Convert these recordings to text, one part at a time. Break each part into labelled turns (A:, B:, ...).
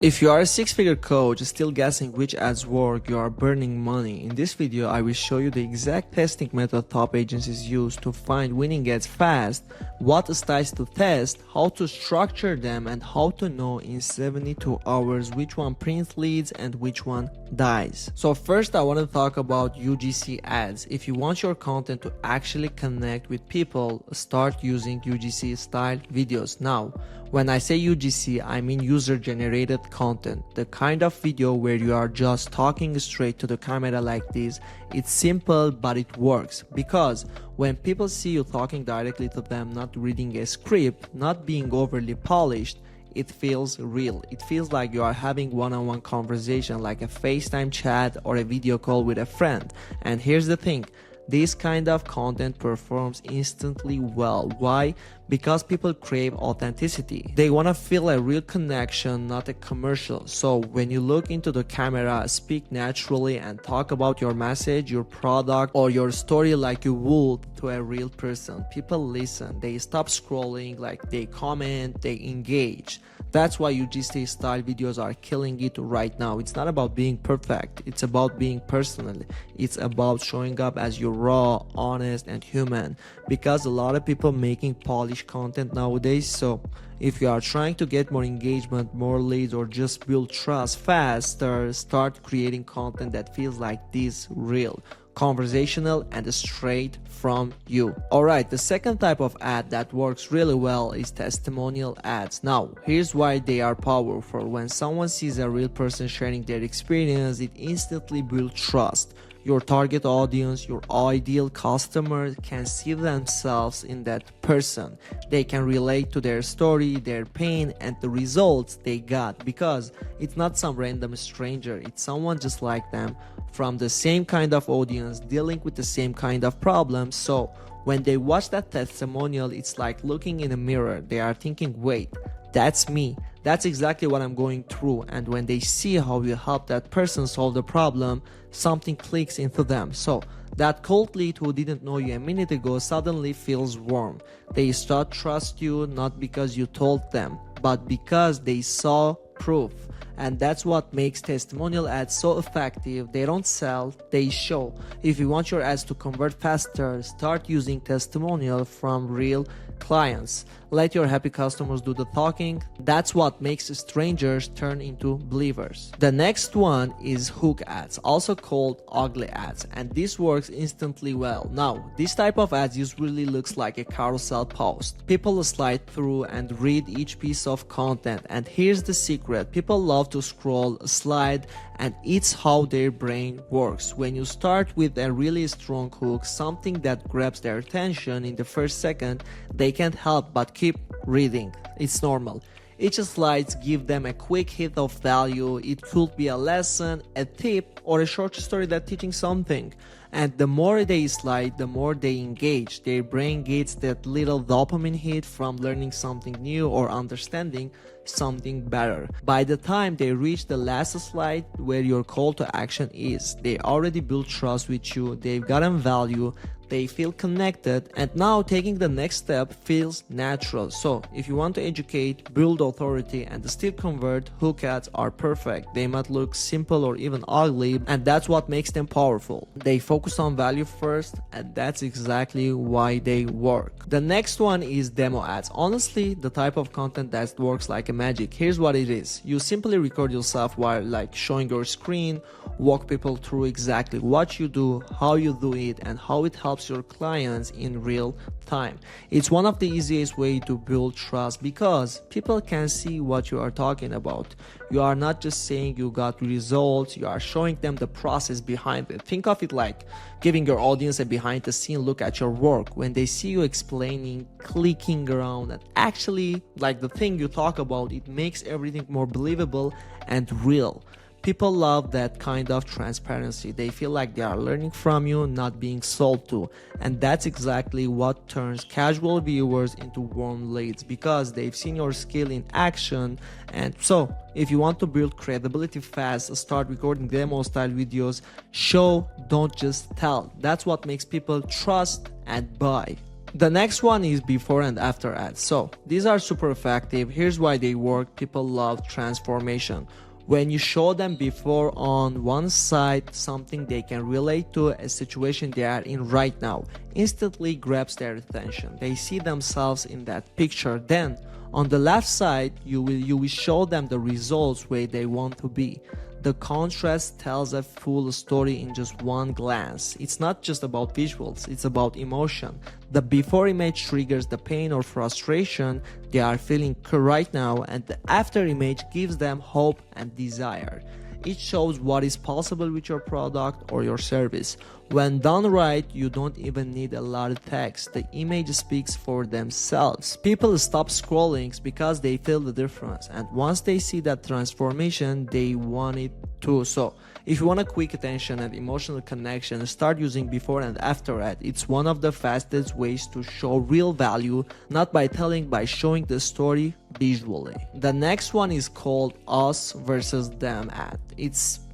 A: If you are a six-figure coach still guessing which ads work, you are burning money. In this video, I will show you the exact testing method top agencies use to find winning ads fast, what styles to test, how to structure them, and how to know in 72 hours which one prints leads and which one dies. So first, I want to talk about UGC ads. If you want your content to actually connect with people, start using UGC style videos. Now, when I say UGC, I mean user-generated content, the kind of video where you are just talking straight to the camera like this. It's simple, but it works, because when people see you talking directly to them, not reading a script, not being overly polished, it feels real. It feels like you are having one-on-one conversation, like a FaceTime chat or a video call with a friend. And here's the thing, this kind of content performs instantly well. Why? Because people crave authenticity. They want to feel a real connection, not a commercial. So when you look into the camera, speak naturally and talk about your message, your product, or your story like you would to a real person. People listen, they stop scrolling, like they comment, they engage. That's why UGC style videos are killing it right now. It's not about being perfect, it's about being personal. It's about showing up as you're raw, honest, and human. Because a lot of people making polished content nowadays. So if you are trying to get more engagement, more leads, or just build trust faster, start creating content that feels like this, real, conversational, and straight from you. Alright, the second type of ad that works really well is testimonial ads. Now, here's why they are powerful. When someone sees a real person sharing their experience, it instantly builds trust. Your target audience, your ideal customer can see themselves in that person. They can relate to their story, their pain, and the results they got, because it's not some random stranger, it's someone just like them, from the same kind of audience, dealing with the same kind of problems. So when they watch that testimonial, it's like looking in a mirror. They are thinking, wait, that's me. That's exactly what I'm going through. And when they see how you help that person solve the problem, something clicks into them. So that cold lead who didn't know you a minute ago suddenly feels warm. They start trust you, not because you told them, but because they saw proof. And that's what makes testimonial ads so effective. They don't sell, they show. If you want your ads to convert faster, start using testimonial from real clients. Let your happy customers do the talking. That's what makes strangers turn into believers. The next one is hook ads, also called ugly ads, and this works instantly well. Now, this type of ads usually looks like a carousel post. People slide through and read each piece of content, and here's the secret. People love to scroll, slide, and it's how their brain works. When you start with a really strong hook, something that grabs their attention in the first second, they can't help but keep reading. It's normal. Each slides give them a quick hit of value. It could be a lesson, a tip, or a short story that's teaching something. And the more they slide, the more they engage. Their brain gets that little dopamine hit from learning something new or understanding something better. By the time they reach the last slide where your call to action is, they already built trust with you, they've gotten value, they feel connected, and now taking the next step feels natural. So if you want to educate, build authority, and still convert, hook ads are perfect. They might look simple or even ugly, and that's what makes them powerful. They focus on value first, and that's exactly why they work. The next one is demo ads. Honestly, the type of content that works like a magic. Here's what it is. You simply record yourself while showing your screen, walk people through exactly what you do, how you do it, and how it helps your clients in real time. It's one of the easiest way to build trust, because people can see what you are talking about. You are not just saying you got results, you are showing them the process behind it. Think of it like giving your audience a behind the scene look at your work. When they see you explaining, clicking around, and actually like the thing you talk about, it makes everything more believable and real. People love that kind of transparency. They feel like they are learning from you, not being sold to. And that's exactly what turns casual viewers into warm leads, because they've seen your skill in action. And so, if you want to build credibility fast, start recording demo style videos. Show, don't just tell. That's what makes people trust and buy. The next one is before and after ads. So these are super effective. Here's why they work. People love transformation. When you show them before on one side something they can relate to, a situation they are in right now, instantly grabs their attention. They see themselves in that picture. Then on the left side, you will show them the results where they want to be. The contrast tells a full story in just one glance. It's not just about visuals, it's about emotion. The before image triggers the pain or frustration they are feeling right now, and the after image gives them hope and desire. It shows what is possible with your product or your service. When done right, you don't even need a lot of text. The image speaks for themselves. People stop scrolling because they feel the difference, and once they see that transformation, they want it too. So if you want a quick attention and emotional connection, start using before and after ad. It's one of the fastest ways to show real value, not by telling, by showing the story visually. The next one is called us versus them ad.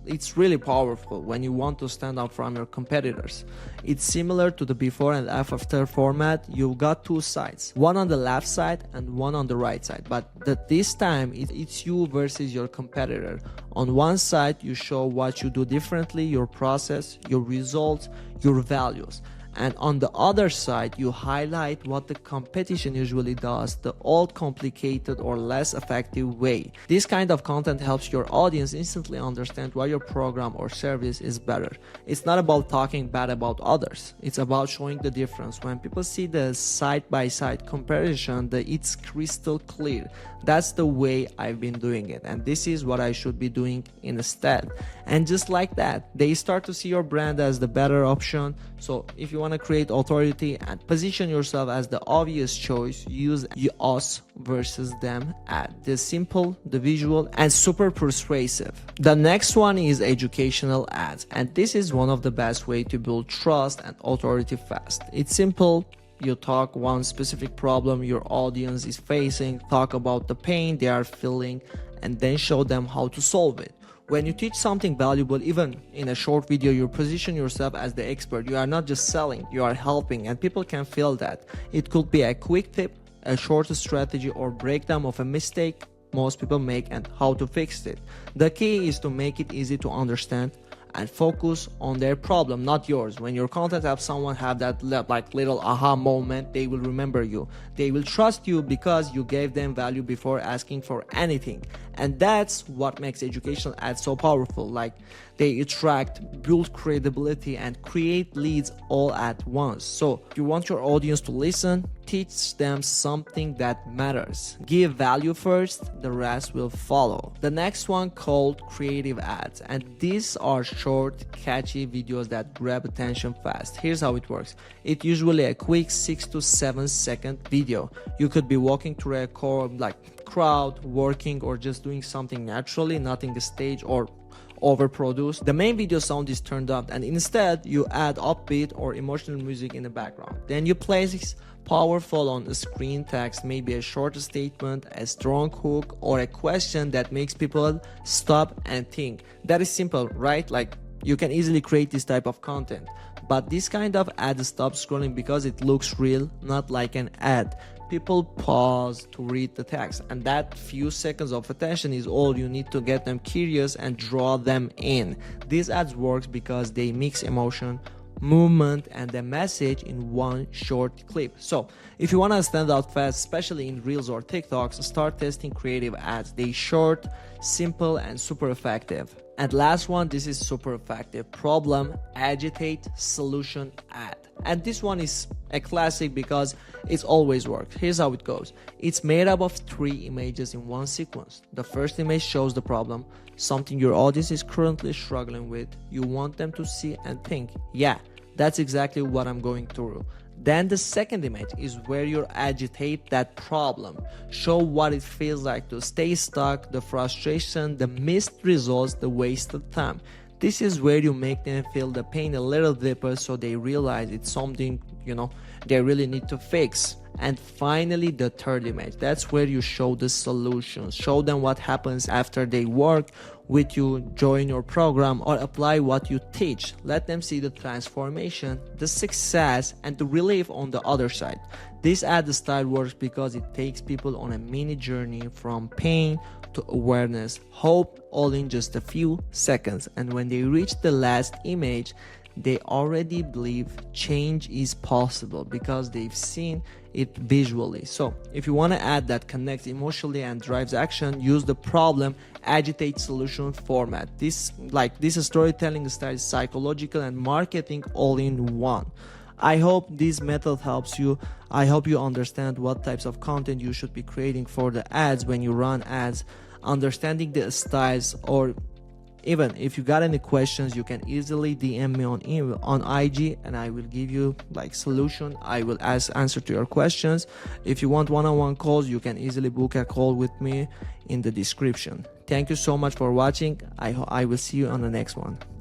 A: It's really powerful when you want to stand out from your competitors. It's similar to the before and after format. You've got two sides, one on the left side and one on the right side, but this time it's you versus your competitor. On one side, you show what you do differently, your process, your results, your values. And on the other side, you highlight what the competition usually does, the old, complicated or less effective way. This kind of content helps your audience instantly understand why your program or service is better. It's not about talking bad about others. It's about showing the difference. When people see the side-by-side comparison, it's crystal clear. That's the way I've been doing it, and this is what I should be doing instead. And just like that, they start to see your brand as the better option. So if you want to create authority and position yourself as the obvious choice, use us versus them ad. The simple, the visual, and super persuasive. The next one is educational ads, and this is one of the best way to build trust and authority fast. It's simple. You talk one specific problem your audience is facing, talk about the pain they are feeling, and then show them how to solve it. When you teach something valuable, even in a short video, you position yourself as the expert. You are not just selling, you are helping, and people can feel that. It could be a quick tip, a short strategy, or breakdown of a mistake most people make and how to fix it. The key is to make it easy to understand and focus on their problem, not yours. When your content helps someone have that little aha moment, they will remember you. They will trust you because you gave them value before asking for anything. And that's what makes educational ads so powerful. They attract, build credibility, and create leads all at once. So if you want your audience to listen, teach them something that matters. Give value first, the rest will follow. The next one called creative ads, and these are short, catchy videos that grab attention fast. Here's how it works. It's usually a quick 6 to 7 second video. You could be walking through a crowd, working, or just doing something naturally, nothing staged or overproduced. The main video sound is turned up, and instead you add upbeat or emotional music in the background. Then you place powerful on the screen text, maybe a short statement, a strong hook, or a question that makes people stop and think. That is simple, right? You can easily create this type of content. But this kind of ad stops scrolling because it looks real, not like an ad. People pause to read the text, and that few seconds of attention is all you need to get them curious and draw them in. These ads work because they mix emotion, movement, and the message in one short clip. So if you want to stand out fast, especially in Reels or TikToks, start testing creative ads. They short, simple, and super effective. And last one, this is super effective. Problem, agitate, solution, ad. And this one is a classic because it's always worked. Here's how it goes. It's made up of 3 images in one sequence. The first image shows the problem, something your audience is currently struggling with. You want them to see and think, yeah, that's exactly what I'm going through. Then the second image is where you agitate that problem. Show what it feels like to stay stuck, the frustration, the missed results, the wasted time. This is where you make them feel the pain a little deeper so they realize it's something, they really need to fix. And finally, the third image, that's where you show the solutions, show them what happens after they work with you, join your program, or apply what you teach. Let them see the transformation, the success, and the relief on the other side. This ad style works because it takes people on a mini journey from pain to awareness, hope, all in just a few seconds. And when they reach the last image, they already believe change is possible because they've seen it visually. So if you want to add that connects emotionally and drives action, use the problem agitate solution format. This storytelling style is psychological and marketing all in one. I hope this method helps you. I hope you understand what types of content you should be creating for the ads when you run ads, understanding the styles, or even if you got any questions, you can easily DM me on IG and I will give you solution. I will answer to your questions. If you want one-on-one calls, you can easily book a call with me in the description. Thank you so much for watching. I will see you on the next one.